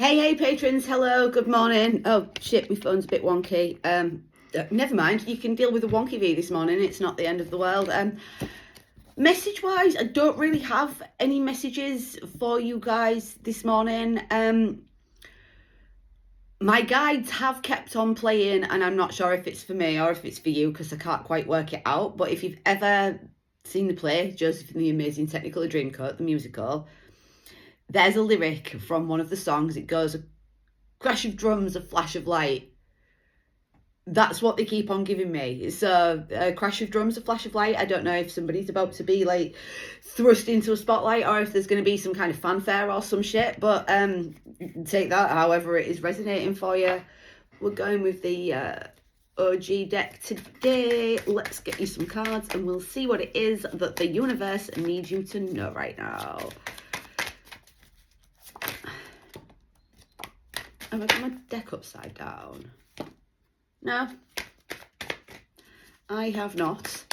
Hey, patrons, hello, good morning. Oh, shit, my phone's a bit wonky. Never mind, you can deal with the wonky V this morning, it's not the end of the world. Message-wise, I don't really have any messages for you guys this morning. My guides have kept on playing, and I'm not sure if it's for me or if it's for you, because I can't quite work it out, but if you've ever seen the play, Joseph and the Amazing Technicolor Dreamcoat, the musical, there's a lyric from one of the songs. It goes, "A crash of drums, a flash of light." That's what they keep on giving me. So a crash of drums, a flash of light. I don't know if somebody's about to be like thrust into a spotlight or if there's going to be some kind of fanfare or some shit. But take that however it is resonating for you. We're going with the OG deck today. Let's get you some cards and we'll see what it is that the universe needs you to know right now. Have I got my deck upside down? No, I have not.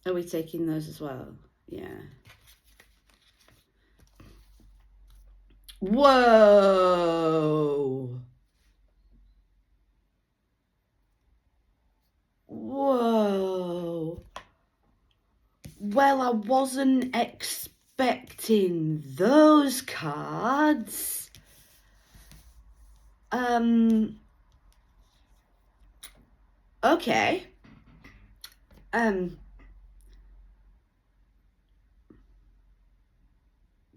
Are we taking those as well? Yeah. Whoa. Whoa. Well, I wasn't expecting those cards. Okay.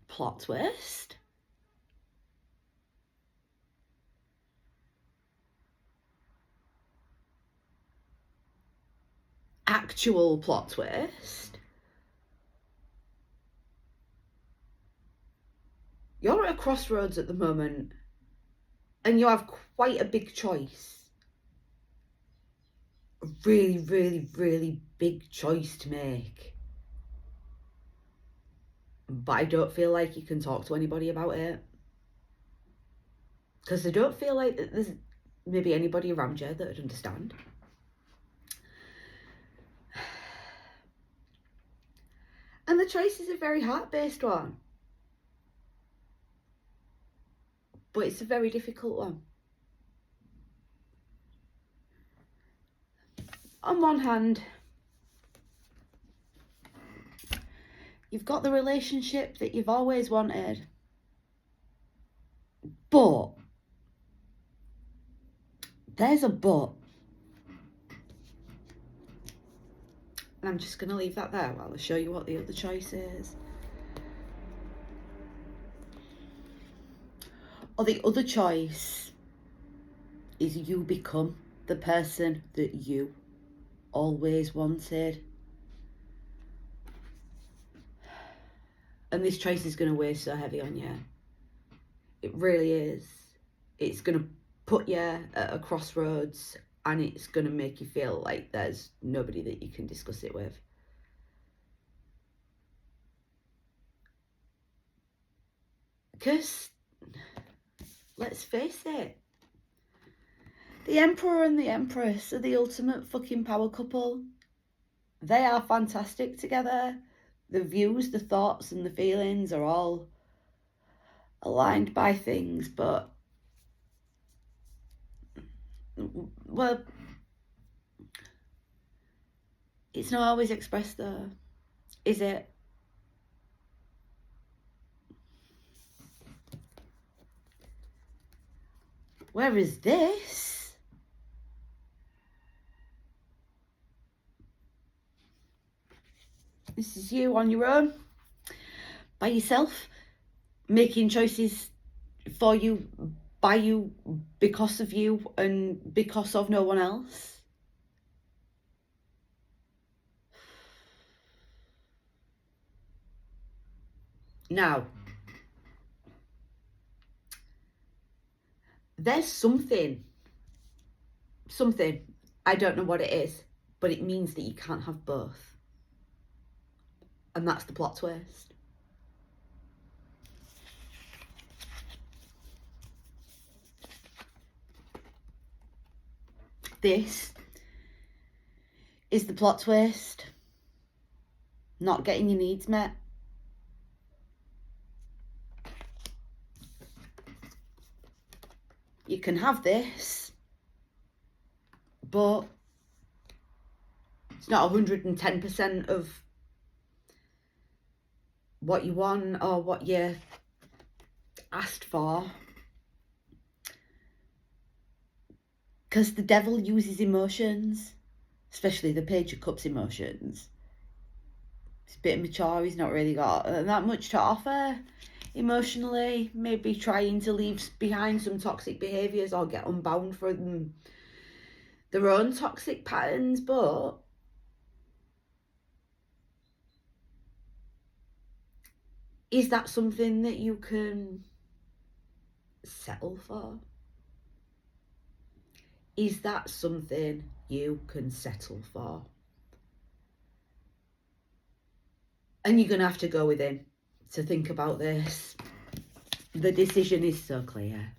Plot twist. Actual plot twist. You're at a crossroads at the moment and you have quite a big choice. A really, really, really big choice to make. But I don't feel like you can talk to anybody about it. Because I don't feel like there's maybe anybody around you that would understand. And the choice is a very heart-based one. But it's a very difficult one. On one hand, you've got the relationship that you've always wanted. But there's a but. And I'm just going to leave that there while I show you what the other choice is. Or the other choice is you become the person that you always wanted. And this choice is going to weigh so heavy on you. It really is. It's going to put you at a crossroads and it's going to make you feel like there's nobody that you can discuss it with. Because, let's face it, the Emperor and the Empress are the ultimate fucking power couple. They are fantastic together. The views, the thoughts and the feelings are all aligned by things, but, well, it's not always expressed though, is it? Whereas this, this is you on your own, by yourself, making choices for you, by you, because of you, and because of no one else. Now, there's something, I don't know what it is, but it means that you can't have both. And that's the plot twist. This Is the plot twist not getting your needs met? You can have this, but it's not 110% of what you want or what you asked for. Because the devil uses emotions, especially the Page of Cups emotions. He's a bit immature, he's not really got that much to offer emotionally. Maybe trying to leave behind some toxic behaviours or get unbound from their own toxic patterns, but is that something that you can settle for? Is that something you can settle for? And you're going to have to go within to think about this. The decision is so clear.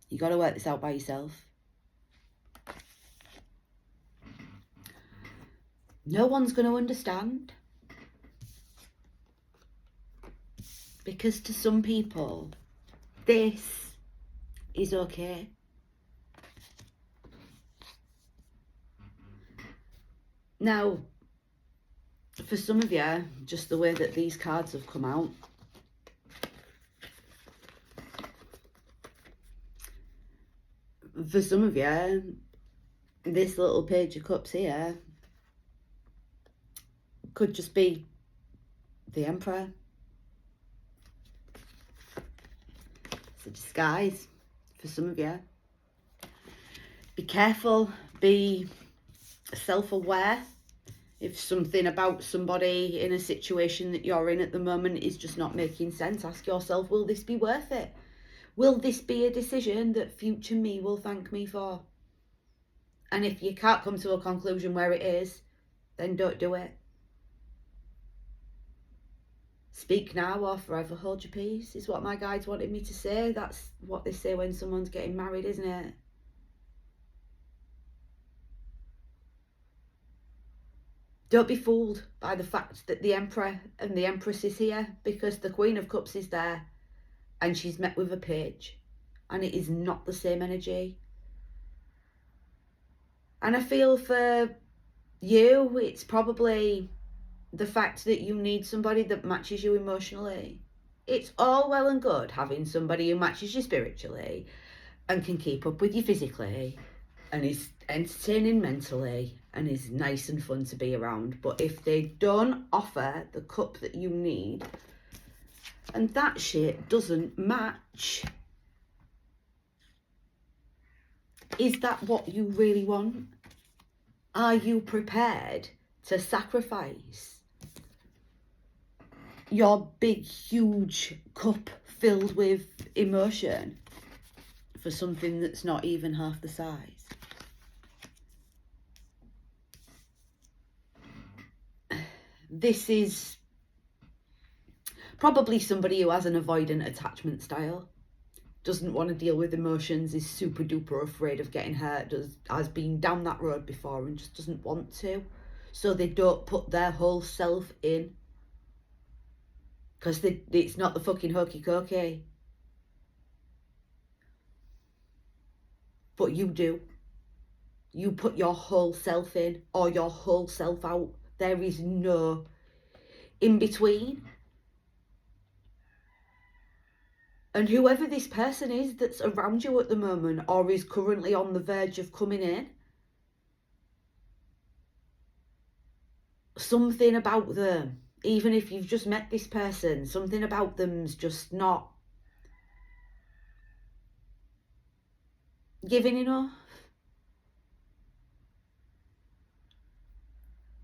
You got to work this out by yourself. No one's going to understand. Because to some people, this is okay. Now, for some of you, just the way that these cards have come out, for some of you, this little Page of Cups here could just be the Emperor. It's a disguise for some of you. Be careful, be self-aware. If something about somebody in a situation that you're in at the moment is just not making sense, ask yourself, will this be worth it? Will this be a decision that future me will thank me for? And if you can't come to a conclusion where it is, then don't do it. Speak now or forever hold your peace is what my guides wanted me to say. That's what they say when someone's getting married, isn't it? Don't be fooled by the fact that the Emperor and the Empress is here, because the Queen of Cups is there and she's met with a Page, and it is not the same energy. And I feel for you, it's probably the fact that you need somebody that matches you emotionally. It's all well and good having somebody who matches you spiritually and can keep up with you physically and is entertaining mentally and is nice and fun to be around. But if they don't offer the cup that you need and that shit doesn't match, is that what you really want? Are you prepared to sacrifice your big, huge cup filled with emotion for something that's not even half the size? This is probably somebody who has an avoidant attachment style, doesn't want to deal with emotions, is super duper afraid of getting hurt, has been down that road before and just doesn't want to. So they don't put their whole self in, because it's not the fucking hokey cokey. But you do. You put your whole self in or your whole self out. There is no in between. And whoever this person is that's around you at the moment or is currently on the verge of coming in, something about them, even if you've just met this person, something about them's just not giving enough.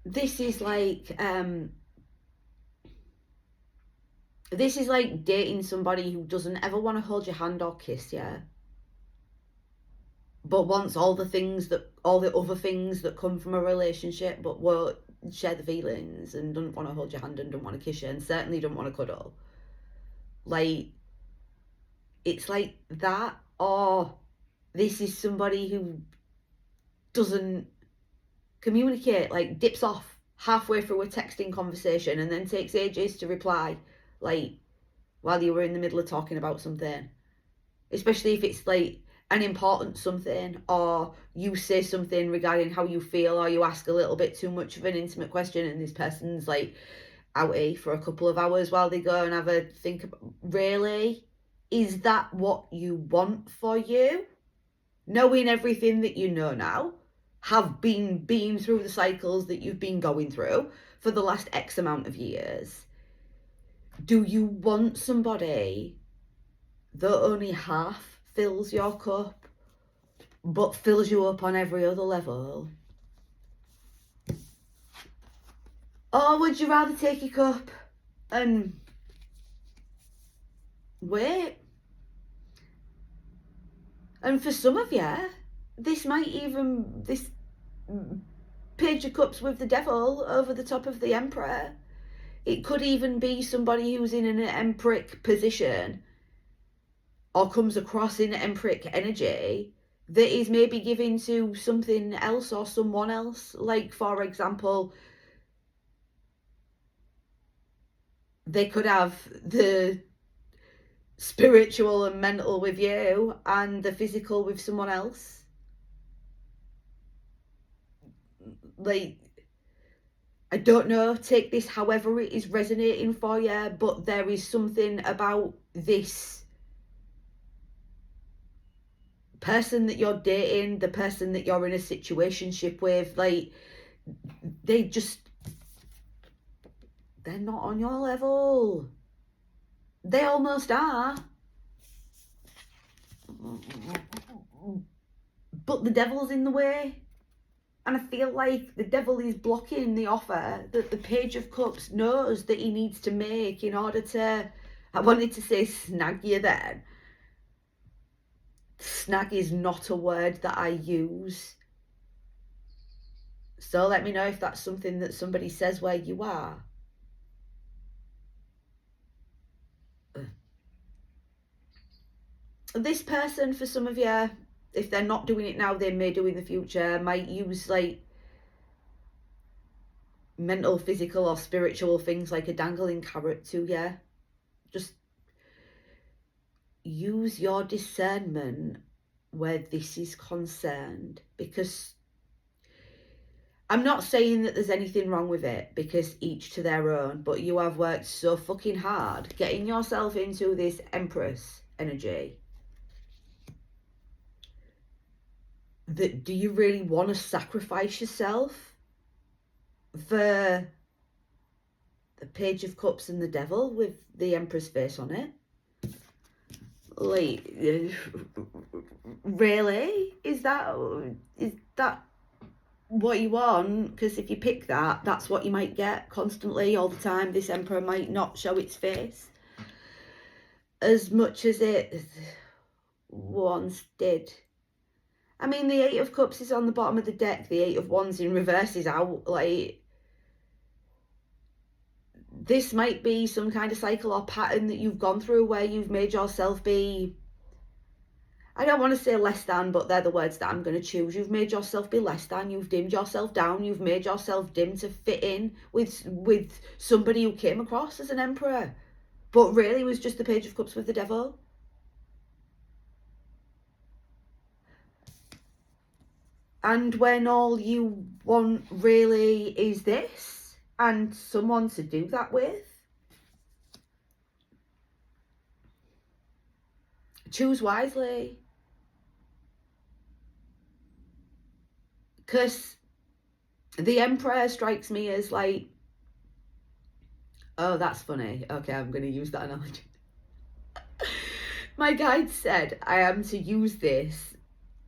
This is like dating somebody who doesn't ever want to hold your hand or kiss you, but wants all the other things that come from a relationship, but won't share the feelings and don't want to hold your hand and don't want to kiss you and certainly don't want to cuddle. Like, it's like that, or this is somebody who doesn't communicate, like dips off halfway through a texting conversation and then takes ages to reply, like while you were in the middle of talking about something, especially if it's like an important something, or you say something regarding how you feel, or you ask a little bit too much of an intimate question and this person's like outie for a couple of hours while they go and have a think about, really, is that what you want for you? Knowing everything that you know now, have been through the cycles that you've been going through for the last X amount of years, do you want somebody that only half fills your cup but fills you up on every other level? Or would you rather take your cup and wait? And for some of you, this Page of Cups with the Devil over the top of the Emperor, it could even be somebody who's in an emperoric position or comes across in emperoric energy that is maybe giving to something else or someone else. Like, for example, they could have the spiritual and mental with you and the physical with someone else. Like, I don't know, take this however it is resonating for you, but there is something about this person that you're dating, the person that you're in a situationship with, like, they're not on your level. They almost are. But the devil's in the way. And I feel like the devil is blocking the offer that the Page of Cups knows that he needs to make in order to, I wanted to say snag you then. Snag is not a word that I use. So let me know if that's something that somebody says where you are. This person, for some of you, if they're not doing it now, they may do in the future, might use like mental, physical or spiritual things like a dangling carrot to you. Just use your discernment where this is concerned, because I'm not saying that there's anything wrong with it, because each to their own, but you have worked so fucking hard getting yourself into this Empress energy that do you really want to sacrifice yourself for the Page of Cups and the Devil with the Empress face on it? Like, really? Is that what you want? Because if you pick that, that's what you might get constantly, all the time. This Emperor might not show its face as much as it once did. I mean, the Eight of Cups is on the bottom of the deck. The Eight of Wands in reverse is out. Like, this might be some kind of cycle or pattern that you've gone through where you've made yourself be, I don't want to say less than, but they're the words that I'm going to choose. You've made yourself be less than. You've dimmed yourself down. You've made yourself dim to fit in with somebody who came across as an emperor, but really was just the Page of Cups with the Devil. And when all you want really is this and someone to do that with, choose wisely. Because the Emperor strikes me as like, oh, that's funny. Okay, I'm going to use that analogy. My guide said I am to use this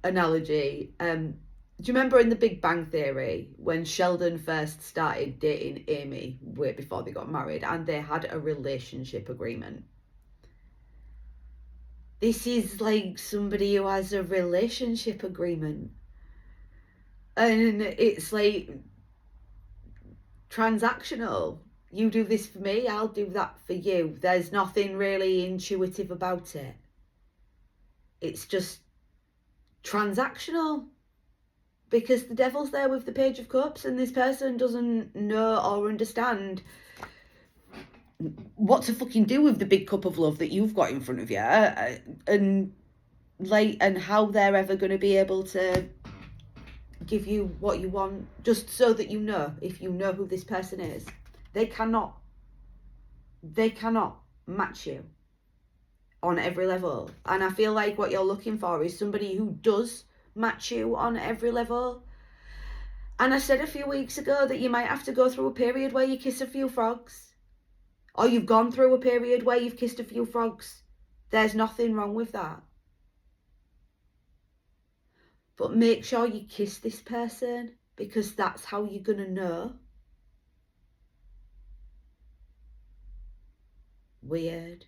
analogy. Do you remember in The Big Bang Theory when Sheldon first started dating Amy way before they got married and they had a relationship agreement? This is like somebody who has a relationship agreement. And it's like transactional. You do this for me, I'll do that for you. There's nothing really intuitive about it. It's just transactional, because the devil's there with the Page of Cups, and this person doesn't know or understand what to fucking do with the big cup of love that you've got in front of you, and how they're ever going to be able to give you what you want, just so that you know, if you know who this person is, they cannot match you on every level. And I feel like what you're looking for is somebody who does match you on every level. And I said a few weeks ago that you might have to go through a period where you kiss a few frogs, or you've gone through a period where you've kissed a few frogs. There's nothing wrong with that. But make sure you kiss this person, because that's how you're going to know. Weird.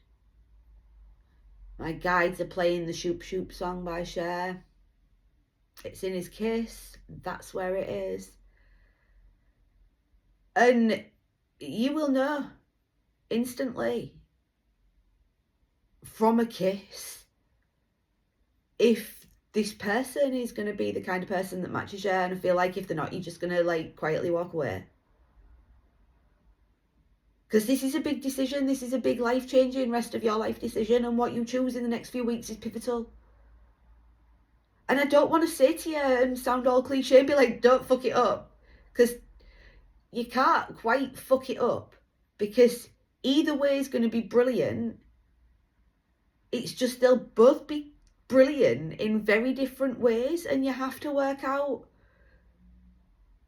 My guides are playing the Shoop Shoop song by Cher. It's in his kiss. That's where it is. And you will know instantly from a kiss if this person is going to be the kind of person that matches you. And I feel like if they're not, you're just going to quietly walk away. Because this is a big decision. This is a big life-changing rest of your life decision. And what you choose in the next few weeks is pivotal. And I don't want to say to you and sound all cliche and be like, don't fuck it up. Because you can't quite fuck it up. Because either way is going to be brilliant. It's just they'll both be brilliant in very different ways. And you have to work out,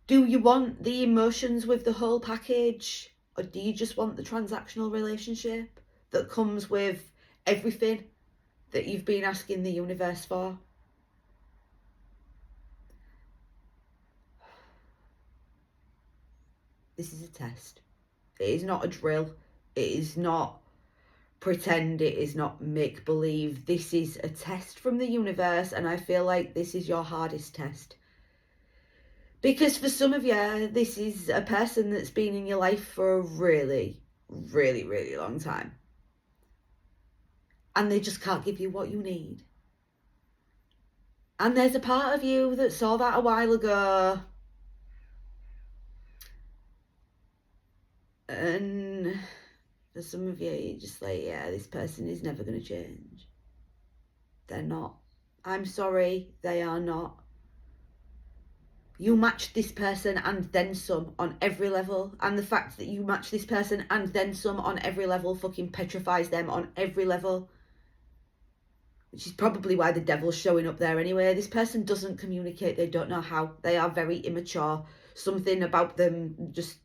do you want the emotions with the whole package? Or do you just want the transactional relationship that comes with everything that you've been asking the universe for? This is a test. It is not a drill. It is not pretend. It is not make-believe. This is a test from the universe, and I feel like this is your hardest test. Because for some of you, this is a person that's been in your life for a really, really, really long time. And they just can't give you what you need. And there's a part of you that saw that a while ago. And for some of you, you're just like, yeah, this person is never going to change. They're not. I'm sorry, they are not. You matched this person and then some on every level. And the fact that you match this person and then some on every level fucking petrifies them on every level. Which is probably why the devil's showing up there anyway. This person doesn't communicate. They don't know how. They are very immature. Something about them just,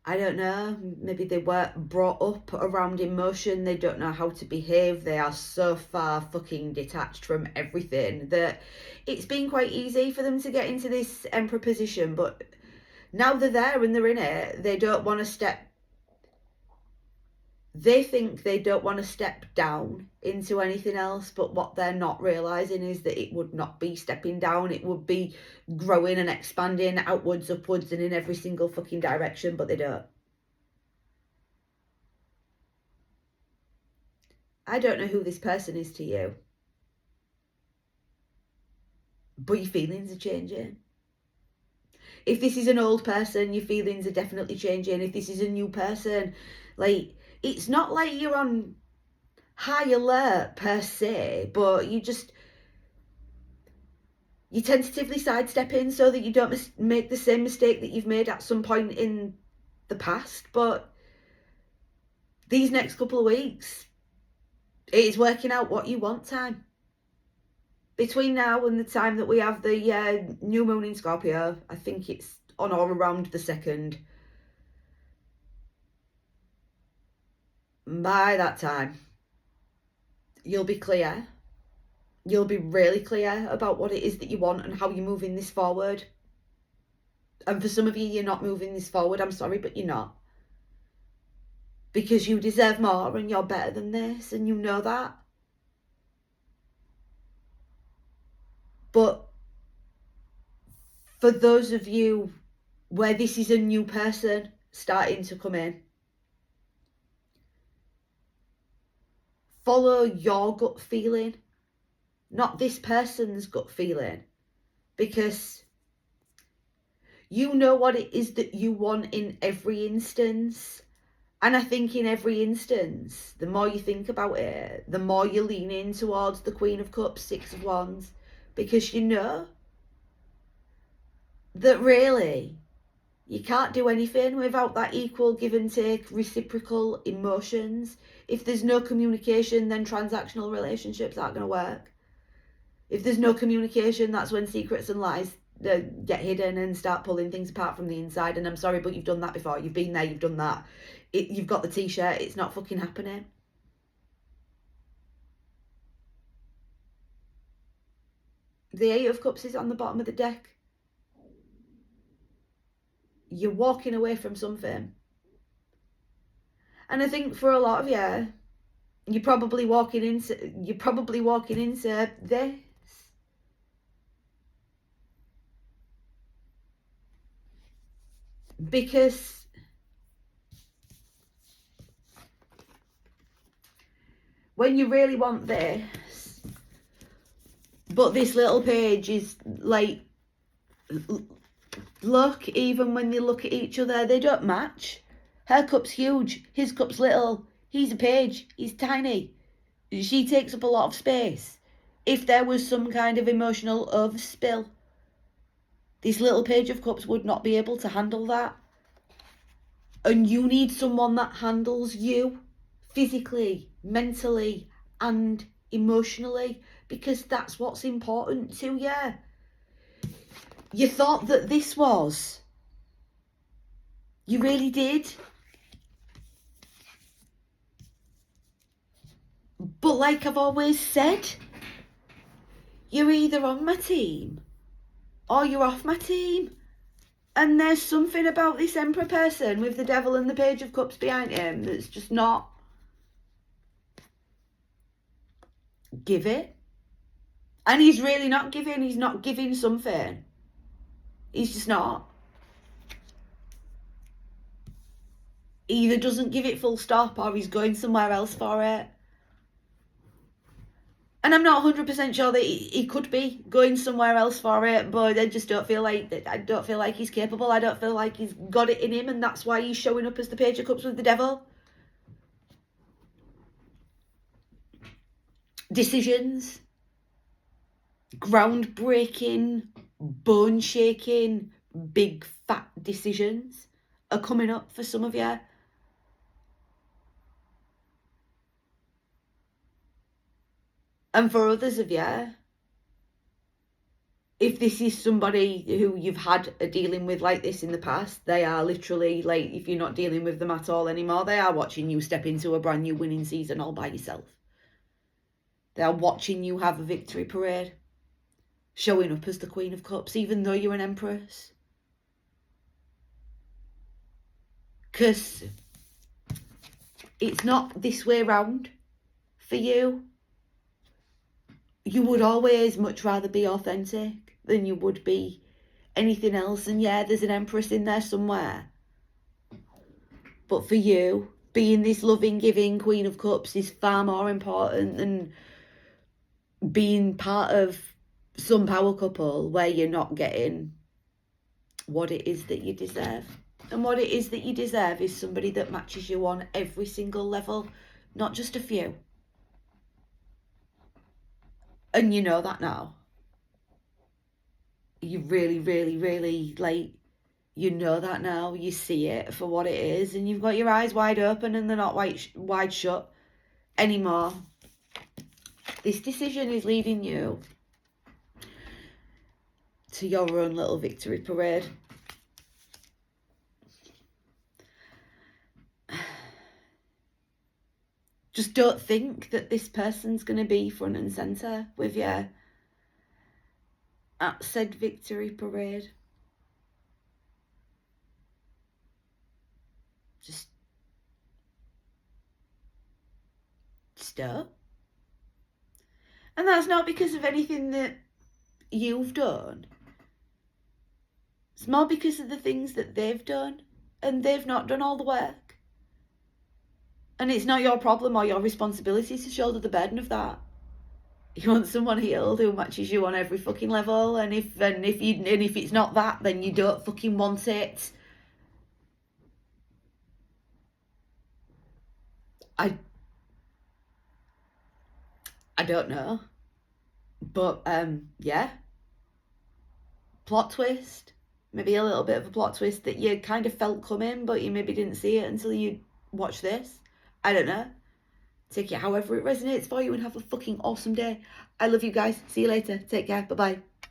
I don't know, maybe they weren't brought up around emotion. They don't know how to behave. They are so far fucking detached from everything that it's been quite easy for them to get into this emperor position. But now they're there and they're in it, they don't want to step. They think they don't want to step down into anything else, but what they're not realising is that it would not be stepping down. It would be growing and expanding outwards, upwards, and in every single fucking direction, but they don't. I don't know who this person is to you, but your feelings are changing. If this is an old person, your feelings are definitely changing. If this is a new person, it's not like you're on high alert per se, but you tentatively sidestepping so that you don't make the same mistake that you've made at some point in the past. But these next couple of weeks, it is working out what you want time. Between now and the time that we have the new moon in Scorpio, I think it's on or around the 2nd. By that time, you'll be clear. You'll be really clear about what it is that you want and how you're moving this forward. And for some of you, you're not moving this forward. I'm sorry, but you're not. Because you deserve more and you're better than this, and you know that. But for those of you where this is a new person starting to come in, follow your gut feeling not this person's gut feeling, because you know what it is that you want in every instance. And I think in every instance, the more you think about it, the more you lean in towards the Queen of Cups, Six of Wands, because you know that really you can't do anything without that equal give and take, reciprocal emotions. If there's no communication, then transactional relationships aren't going to work. If there's no communication, that's when secrets and lies get hidden and start pulling things apart from the inside. And I'm sorry, but you've done that before. You've been there, you've done that. You've got the t-shirt, it's not fucking happening. The Eight of Cups is on the bottom of the deck. You're walking away from something. And I think for a lot of you, you're probably walking into this. Because when you really want this, but this little page is like, look, even when they look at each other, they don't match. Her cup's huge, his cup's little. He's a page, he's tiny. She takes up a lot of space. If there was some kind of emotional overspill, this little Page of Cups would not be able to handle that. And you need someone that handles you physically, mentally, and emotionally, because that's what's important to you. You thought that this was. You really did. But like I've always said, you're either on my team or you're off my team. And there's something about this Emperor person with the Devil and the Page of Cups behind him that's just not. Give it. And he's really not giving. He's not giving something. He's just not. He either doesn't give it full stop or he's going somewhere else for it. And I'm not 100% sure that he could be going somewhere else for it, but I just don't feel like he's capable. I don't feel like he's got it in him, and that's why he's showing up as the Page of Cups with the Devil. Decisions, groundbreaking, bone-shaking, big fat decisions are coming up for some of you. And for others of you, if this is somebody who you've had a dealing with like this in the past, they are literally, like, if you're not dealing with them at all anymore, they are watching you step into a brand new winning season all by yourself. They are watching you have a victory parade, showing up as the Queen of Cups, even though you're an Empress. Because it's not this way round for you. You would always much rather be authentic than you would be anything else. And yeah, there's an Empress in there somewhere. But for you, being this loving, giving Queen of Cups is far more important than being part of some power couple where you're not getting what it is that you deserve. And what it is that you deserve is somebody that matches you on every single level, not just a few. And you know that now. You really, really, really, like, you know that now. You see it for what it is, and you've got your eyes wide open and they're not wide shut anymore. This decision is leading you to your own little victory parade. Just don't think that this person's going to be front and centre with you at said victory parade. Just don't. And that's not because of anything that you've done. It's more because of the things that they've done, and they've not done all the work. And it's not your problem or your responsibility to shoulder the burden of that. You want someone healed who matches you on every fucking level, and if it's not that, then you don't fucking want it. I don't know, but yeah, plot twist. Maybe a little bit of a plot twist that you kind of felt coming, but you maybe didn't see it until you watched this. I don't know. Take it however it resonates for you and have a fucking awesome day. I love you guys. See you later. Take care. Bye bye.